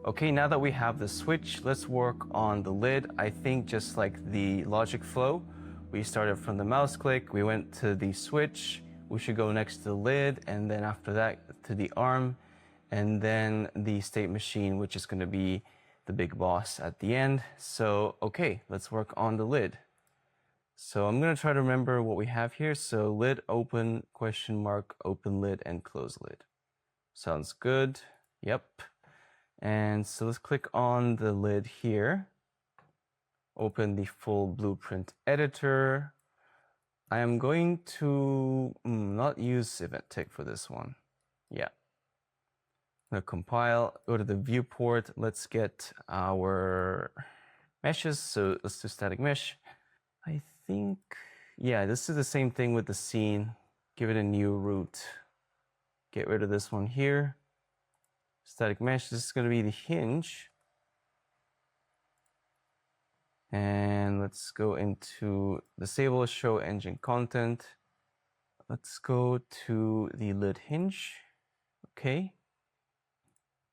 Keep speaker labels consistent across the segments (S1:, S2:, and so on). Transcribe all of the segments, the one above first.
S1: Okay, now that we have the switch, let's work on the lid. I think just like the logic flow, we started from the mouse click, we went to the switch, we should go next to the lid, and then after that to the arm, and then the state machine, which is going to be the big boss at the end. So, okay, let's work on the lid. So I'm going to try to remember what we have here. So lid open, question mark, open lid, and close lid. Sounds good. Yep. And so let's click on the lid here. Open the full blueprint editor. I am going to not use event tick for this one. Yeah. I'm going to compile, go to the viewport. Let's get our meshes. So let's do static mesh. I think, yeah, this is the same thing with the scene. Give it a new root. Get rid of this one here. Static mesh, this is going to be the hinge. And let's go into disable show engine content. Let's go to the lid hinge. Okay.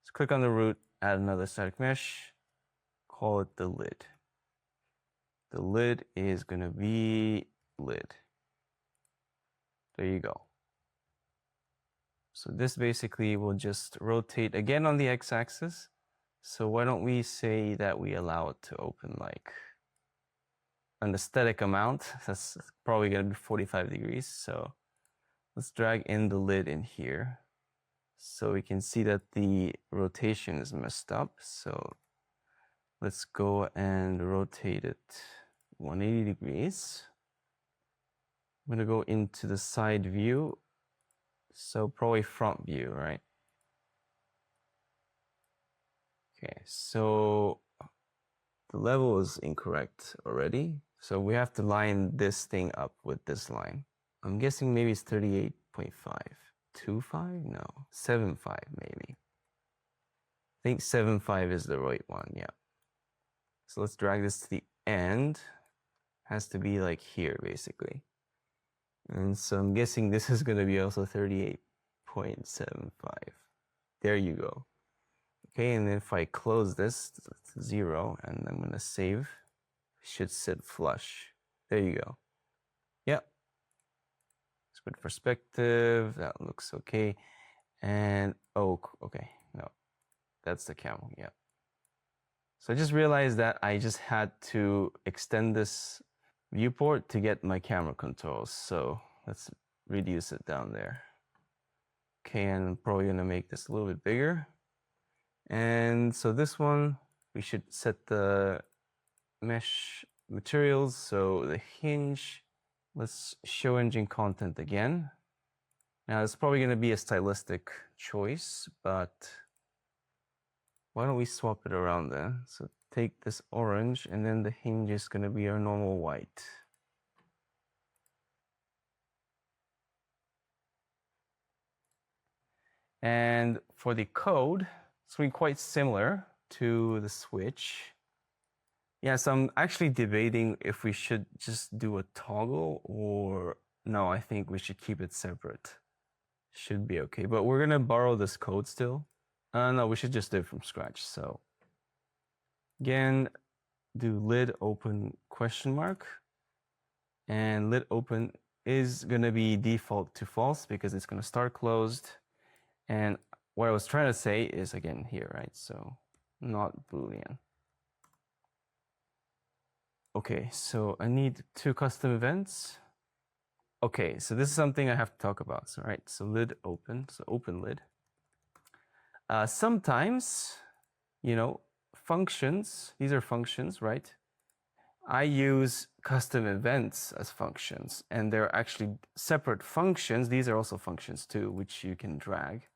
S1: Let's click on the root, add another static mesh, call it the lid. The lid is going to be lid. There you go. So this basically will just rotate again on the x-axis. So why don't we say that we allow it to open like an aesthetic amount. That's probably going to be 45 degrees. So let's drag in the lid in here. So we can see that the rotation is messed up. So let's go and rotate it 180 degrees. I'm going to go into the side view. So probably front view, right? Okay, so the level is incorrect already. So we have to line this thing up with this line. I'm guessing maybe it's 38.5. 2.5? No, 7.5 maybe. I think 7.5 is the right one, yeah. So let's drag this to the end. Has to be like here, basically. And so I'm guessing this is going to be also 38.75. There you go. Okay, and then if I close this to 0 and I'm going to save, it should sit flush. There you go. Yep. Split perspective, that looks okay. And, oh, okay, no, that's the camel, yeah. So I just realized that I just had to extend this viewport to get my camera controls. So let's reduce it down there. Okay, and I'm probably gonna make this a little bit bigger. And so this one, we should set the mesh materials. So the hinge, let's show engine content again. Now it's probably gonna be a stylistic choice, but why don't we swap it around then? So take this orange and then the hinge is gonna be our normal white. And for the code, it's going to be quite similar to the switch. Yeah, so I'm actually debating if we should just do a toggle or no, I think we should keep it separate. Should be okay, but we're gonna borrow this code still. No, we should just do it from scratch. So again, do lid open question mark, and lid open is gonna be default to false because it's gonna start closed. And what I was trying to say is again here, right? So not Boolean. Okay, so I need 2 custom events. Okay, so this is something I have to talk about. So, right, so lid open, so open lid. Sometimes, you know, functions, these are functions, right? I use custom events as functions, and they're actually separate functions. These are also functions too, which you can drag.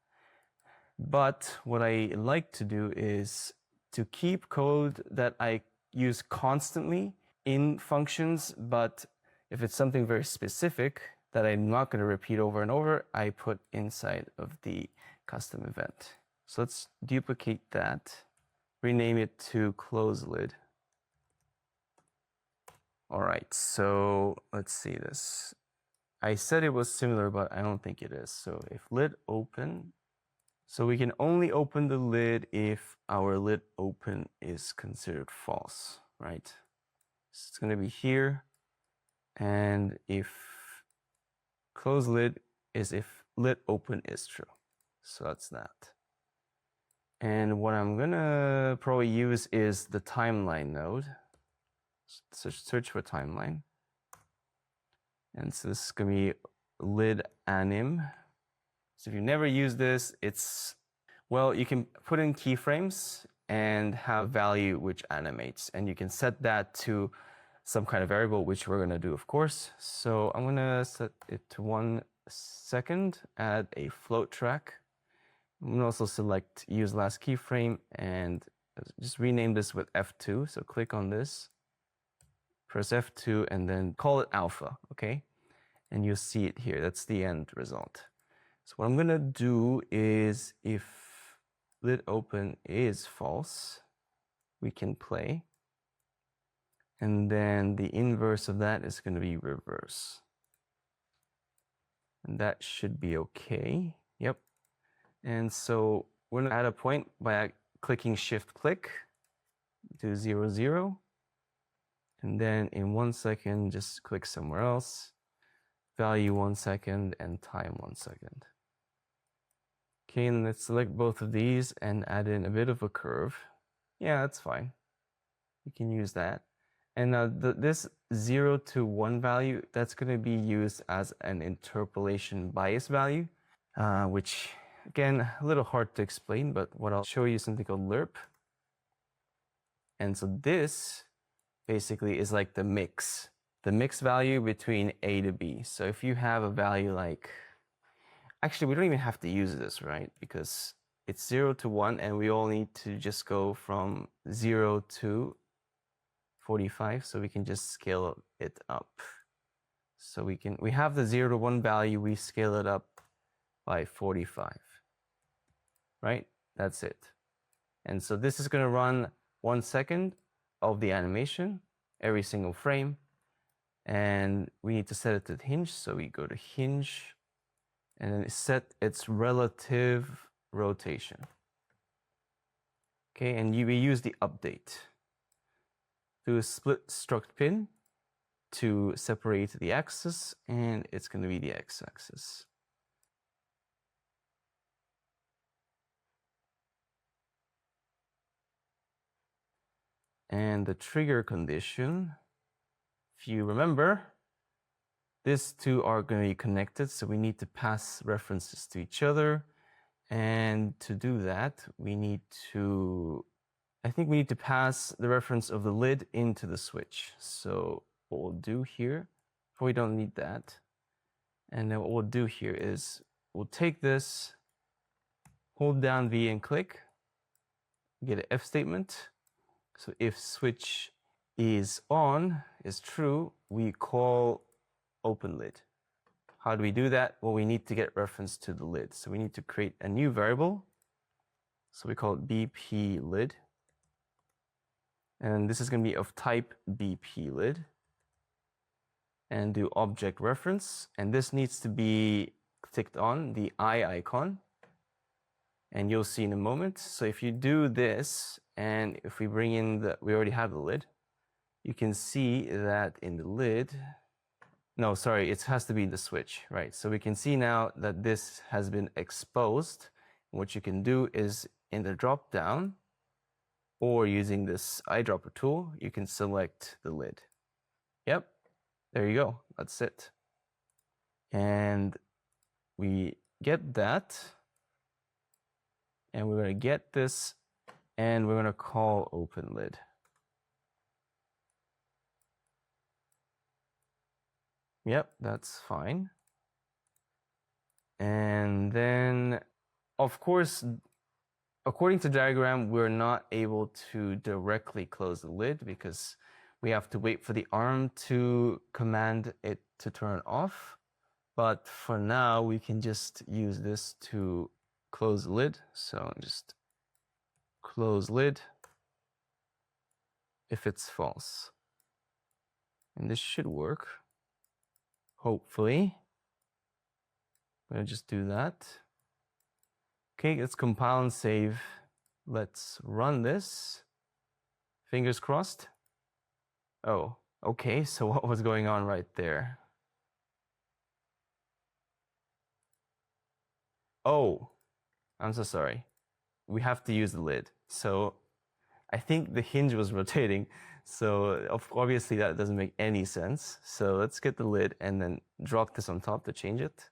S1: But what I like to do is to keep code that I use constantly in functions, but if it's something very specific that I'm not going to repeat over and over, I put inside of the custom event. So let's duplicate that, rename it to close lid. All right, so let's see this. I said it was similar, but I don't think it is. So if lid open So we can only open the lid if our lid open is considered false, right? So it's going to be here. And if close lid is if lid open is true. So that's that. And what I'm gonna probably use is the timeline node. So search for timeline. And so this is gonna be lid anim. So if you've never used this, it's, well, you can put in keyframes and have value which animates, and you can set that to some kind of variable, which we're gonna do, of course. So I'm gonna set it to 1 second, add a float track. I'm gonna also select use last keyframe and just rename this with F2. So click on this, press F2, and then call it alpha, okay? And you'll see it here. That's the end result. So what I'm gonna do is, if lid open is false, we can play. And then the inverse of that is gonna be reverse. And that should be okay. Yep. And so we're gonna add a point by clicking shift click, do 0, 0. And then in 1 second, just click somewhere else, value 1 second and time 1 second. Okay, and let's select both of these and add in a bit of a curve. Yeah, that's fine. You can use that. And this 0 to 1 value, that's going to be used as an interpolation bias value, which, again, a little hard to explain, but what I'll show you is something called lerp. And so this basically is like the mix value between A to B. So if you have a value like, actually, we don't even have to use this, right? Because it's 0 to 1, and we all need to just go from 0 to 45, so we can just scale it up. So we have the 0 to 1 value, we scale it up by 45, right? That's it. And so this is gonna run 1 second of the animation, every single frame. And we need to set it to hinge, so we go to hinge and then set its relative rotation. Okay, and we use the update. Do a split struct pin to separate the axis, and it's going to be the x-axis. And the trigger condition, if you remember, these two are going to be connected, so we need to pass references to each other. And to do that, I think we need to pass the reference of the lid into the switch. So what we'll do here, we don't need that. And then what we'll do here is we'll take this, hold down V and click, get an F statement. So if switch is on, is true, we call open lid. How do we do that? Well, we need to get reference to the lid. So we need to create a new variable. So we call it BP lid. And this is going to be of type BP lid. And do object reference. And this needs to be ticked on, the eye icon. And you'll see in a moment. So if you do this, and if we bring in we already have the lid, you can see that in the lid, no, sorry, it has to be in the switch, right? So we can see now that this has been exposed. What you can do is in the drop down, or using this eyedropper tool, you can select the lid. Yep, there you go, that's it. And we get that, and we're gonna get this, and we're gonna call open lid. Yep, that's fine. And then, of course, according to diagram, we're not able to directly close the lid because we have to wait for the arm to command it to turn off. But for now, we can just use this to close the lid. So just close lid if it's false. And this should work, hopefully. I'm gonna just do that. Okay, let's compile and save. Let's run this. Fingers crossed. Oh, okay, so what was going on right there? Oh, I'm so sorry. We have to use the lid. So I think the hinge was rotating. So obviously that doesn't make any sense. So let's get the lid and then drop this on top to change it.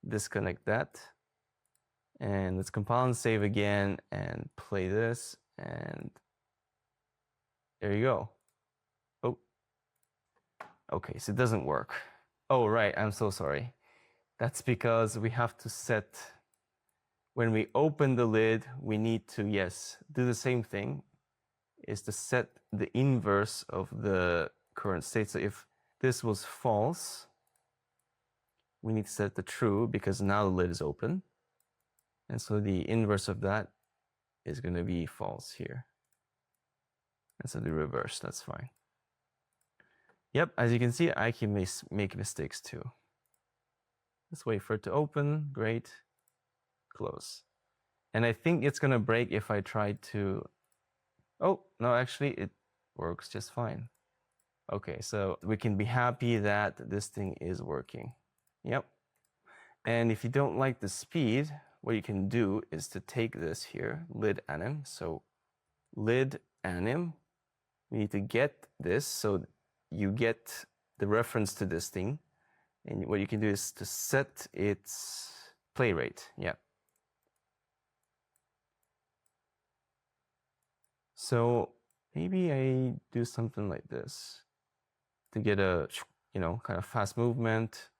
S1: Disconnect that. And let's compile and save again and play this. And there you go. Oh, okay, so it doesn't work. Oh, right, I'm so sorry. That's because we have to set, when we open the lid, we need to, yes, do the same thing, is to set the inverse of the current state. So if this was false, we need to set the true because now the lid is open. And so the inverse of that is going to be false here. And so the reverse, that's fine. Yep, as you can see, I can make mistakes too. Let's wait for it to open. Great. Close. And I think it's going to break if I try to... Oh, no, actually, it works just fine. Okay, so we can be happy that this thing is working. Yep. And if you don't like the speed, what you can do is to take this here, lid anim. So lid anim, we need to get this so you get the reference to this thing. And what you can do is to set its play rate. Yeah. So maybe I do something like this to get a, kind of fast movement.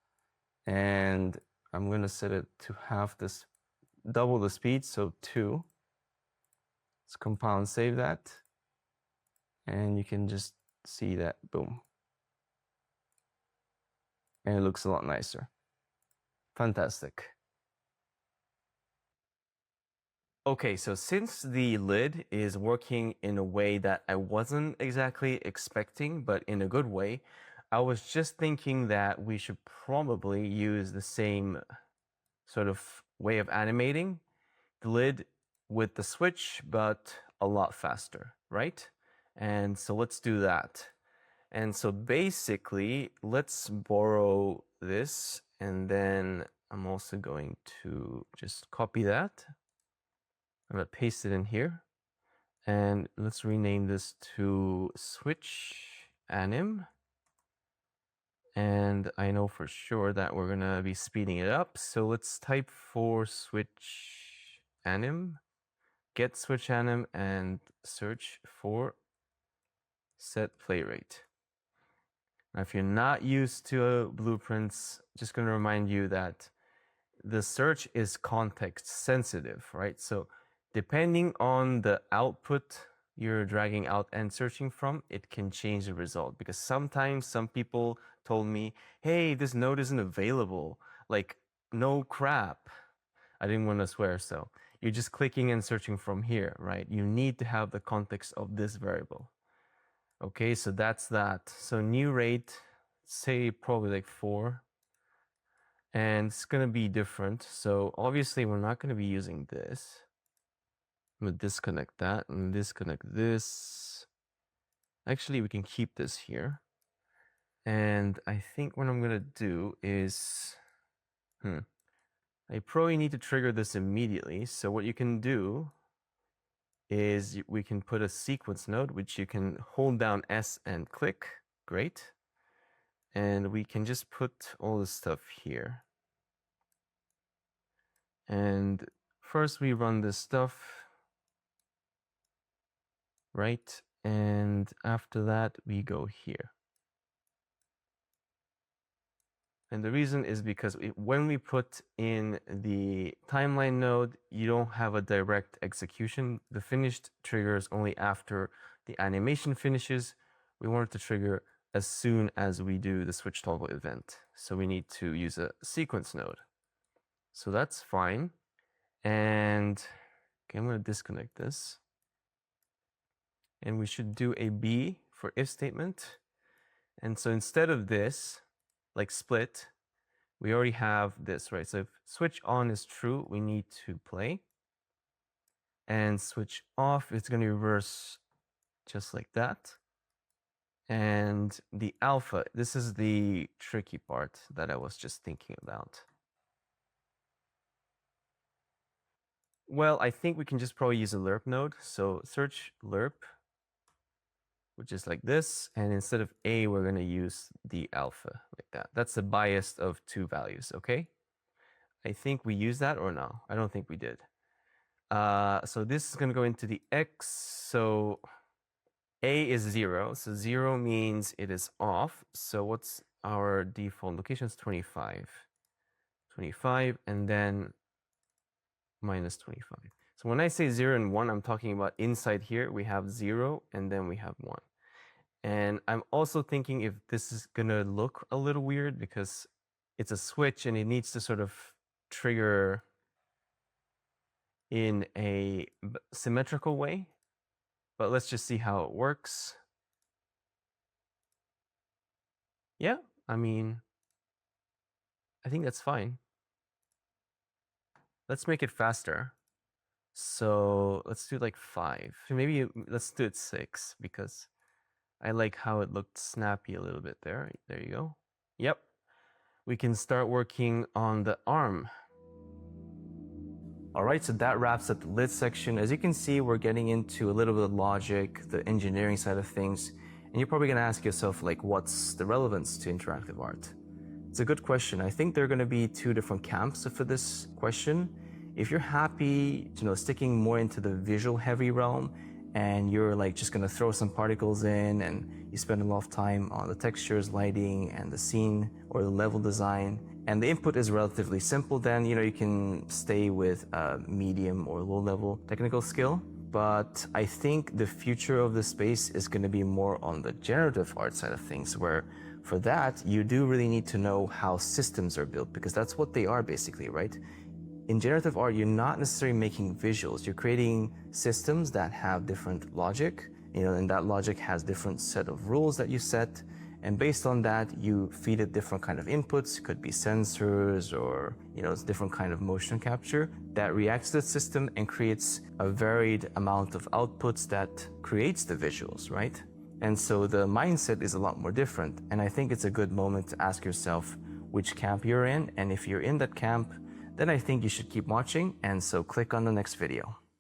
S1: And I'm going to set it to half this, double the speed, so 2. Let's compile and save that. And you can just see that, boom. And it looks a lot nicer. Fantastic. Okay, so since the lid is working in a way that I wasn't exactly expecting, but in a good way, I was just thinking that we should probably use the same sort of way of animating the lid with the switch, but a lot faster, right? And so let's do that. And so basically, let's borrow this, and then I'm also going to just copy that. I'm going to paste it in here. And let's rename this to switch anim. And I know for sure that we're going to be speeding it up. So let's type for switch anim, get switch anim, and search for set play rate. Now, if you're not used to blueprints, just going to remind you that the search is context sensitive, right? So depending on the output you're dragging out and searching from, it can change the result. Because sometimes some people told me, hey, this node isn't available. Like, no crap. I didn't want to swear, so you're just clicking and searching from here, right? You need to have the context of this variable. Okay, so that's that. So new rate, say probably like 4. And it's going to be different. So obviously we're not going to be using this. I'm going to disconnect that and disconnect this. Actually, we can keep this here. And I think what I'm going to do is, I probably need to trigger this immediately. So what you can do is we can put a sequence node, which you can hold down S and click. Great. And we can just put all this stuff here. And first we run this stuff, right? And after that, we go here. And the reason is because when we put in the timeline node, you don't have a direct execution. The finished triggers only after the animation finishes. We want it to trigger as soon as we do the switch toggle event. So we need to use a sequence node. So that's fine. And okay, I'm going to disconnect this. And we should do a B for if statement. And so instead of this, like split, we already have this, right? So if switch on is true, we need to play. And switch off, it's going to reverse just like that. And the alpha, this is the tricky part that I was just thinking about. Well, I think we can just probably use a lerp node. So search lerp, which is like this. And instead of A, we're going to use the alpha like that. That's the bias of 2 values, okay? I think we used that or no? I don't think we did. So this is going to go into the X. So A is 0. So 0 means it is off. So what's our default location? Is 25. 25 and then minus 25. So when I say 0 and 1, I'm talking about inside here. We have 0 and then we have 1. And I'm also thinking if this is going to look a little weird because it's a switch and it needs to sort of trigger in a symmetrical way. But let's just see how it works. Yeah, I mean, I think that's fine. Let's make it faster. So let's do like 5. Maybe let's do it 6 because I like how it looked snappy a little bit there. There you go. Yep. We can start working on the arm. All right, so that wraps up the lid section. As you can see, we're getting into a little bit of logic, the engineering side of things. And you're probably gonna ask yourself, like, what's the relevance to interactive art? It's a good question. I think there are gonna be 2 different camps for this question. If you're happy, sticking more into the visual heavy realm, and you're like just gonna throw some particles in and you spend a lot of time on the textures, lighting, and the scene or the level design, and the input is relatively simple, then you can stay with a medium or low level technical skill. But I think the future of the space is going to be more on the generative art side of things, where for that you do really need to know how systems are built, because that's what they are basically, right? In generative art, you're not necessarily making visuals. You're creating systems that have different logic, and that logic has different set of rules that you set. And based on that, you feed it different kind of inputs. It could be sensors or, it's different kind of motion capture that reacts to the system and creates a varied amount of outputs that creates the visuals, right? And so the mindset is a lot more different. And I think it's a good moment to ask yourself which camp you're in. And if you're in that camp, then I think you should keep watching. And so click on the next video.